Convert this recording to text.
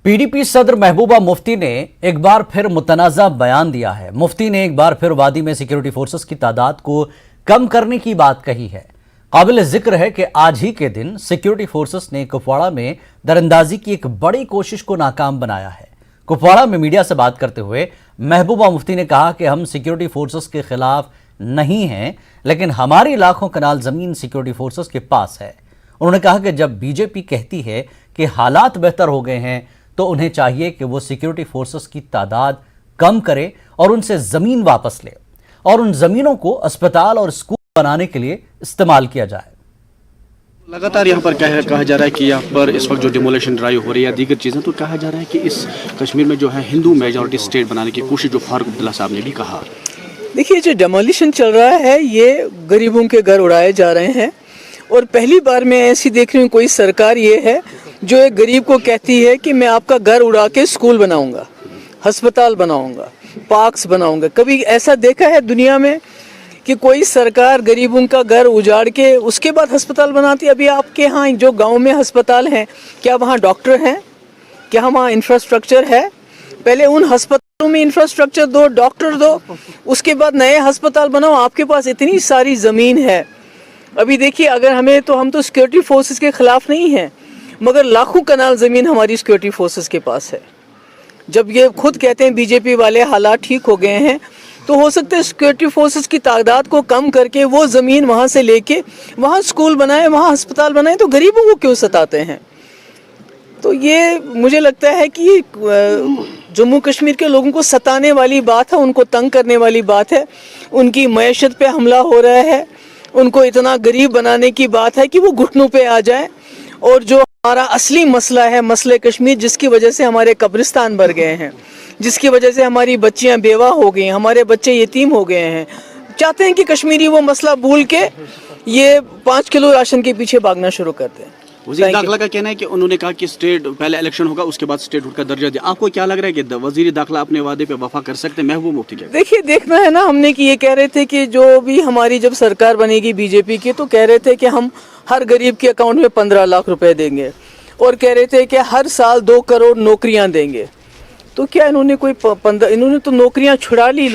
PDP सदर महबूबा मुफ्ती ने एक बार फिर मुतनाज़ा बयान दिया है। मुफ्ती ने एक बार फिर वादी में सिक्योरिटी फोर्सेस की तादाद को कम करने की बात कही है। काबिल जिक्र है कि आज ही के दिन सिक्योरिटी फोर्सेस ने कुपवाड़ा में दरअंदाजी की एक बड़ी कोशिश को नाकाम बनाया है। कुपवाड़ा में मीडिया से बात करते हुए महबूबा मुफ्ती ने कहा कि हम सिक्योरिटी फोर्सेस के खिलाफ नहीं हैं, लेकिन हमारी लाखों कनाल जमीन सिक्योरिटी फोर्सेस के पास है। उन्होंने कहा कि जब बीजेपी कहती है कि हालात बेहतर हो गए हैं तो उन्हें चाहिए कि वो सिक्योरिटी फोर्सेस की तादाद कम करे और उनसे जमीन वापस ले और उन जमीनों को अस्पताल और स्कूल बनाने के लिए इस्तेमाल किया जाए। लगातार यहाँ पर कहा जा रहा है कि यहाँ पर इस वक्त जो डिमोलेशन ड्राइव हो रही है दीगर चीज़ें, तो कहा जा रहा है कि इस कश्मीर में जो है हिंदू मेजॉरिटी स्टेट बनाने की कोशिश जो फारूक अब्दुल्ला साहब ने भी कहा। देखिए, जो डिमोलिशन चल रहा है ये गरीबों के घर उड़ाए जा रहे हैं और पहली बार मैं ऐसी देख रही हूँ कोई सरकार ये है जो एक गरीब को कहती है कि मैं आपका घर उड़ा के स्कूल बनाऊंगा, अस्पताल बनाऊंगा, पार्क्स बनाऊंगा। कभी ऐसा देखा है दुनिया में कि कोई सरकार गरीबों का घर उजाड़ के उसके बाद अस्पताल बनाती है? अभी आपके यहाँ जो गांव में अस्पताल हैं, क्या वहाँ डॉक्टर हैं? क्या वहाँ इंफ्रास्ट्रक्चर है? पहले उन अस्पतालों में इंफ्रास्ट्रक्चर दो, डॉक्टर दो, उसके बाद नए अस्पताल बनाओ। आपके पास इतनी सारी ज़मीन है। अभी देखिए, अगर हम तो सिक्योरिटी फोर्सेस के खिलाफ नहीं हैं, मगर लाखों कनाल ज़मीन हमारी सिक्योरिटी फोर्सेस के पास है। जब ये खुद कहते हैं बीजेपी वाले हालात ठीक हो गए हैं, तो हो सकता है सिक्योरिटी फोर्सेस की तादाद को कम करके वो ज़मीन वहाँ से लेके वहाँ स्कूल बनाए, वहाँ अस्पताल बनाए। तो गरीबों को क्यों सताते हैं? तो ये मुझे लगता है कि जम्मू कश्मीर के लोगों को सताने वाली बात है, उनको तंग करने वाली बात है, उनकी मईशत पे हमला हो रहा है, उनको इतना गरीब बनाने की बात है कि वो घुटनों पे आ जाए। और जो हमारा असली मसला है, मसले कश्मीर, जिसकी वजह से हमारे कब्रिस्तान भर गए हैं, जिसकी वजह से हमारी बच्चियां बेवा हो गई हैं, हमारे बच्चे यतीम हो गए हैं, चाहते हैं कि कश्मीरी वो मसला भूल के ये 5 किलो राशन के पीछे भागना शुरू करते हैं। वज़ीर दाखिला का कहना है कि उन्होंने कहा कि स्टेट पहले इलेक्शन होगा, उसके बाद स्टेटहुड का दर्जा दिया। आपको क्या लग रहा है कि वज़ीर दाखिला अपने वादे पे वफा कर सकते हैं? महबूब मुफ्ती क्या? देखिए, देखना है ना हमने कि ये कह रहे थे कि जो भी हमारी जब सरकार बनेगी बीजेपी की, तो कह रहे थे कि हम हर गरीब के अकाउंट में 15 लाख रुपए देंगे और कह रहे थे कि हर साल 2 करोड़ नौकरियां देंगे। तो क्या इन्होंने कोई इन्होंने तो नौकरियां छुड़ा ली।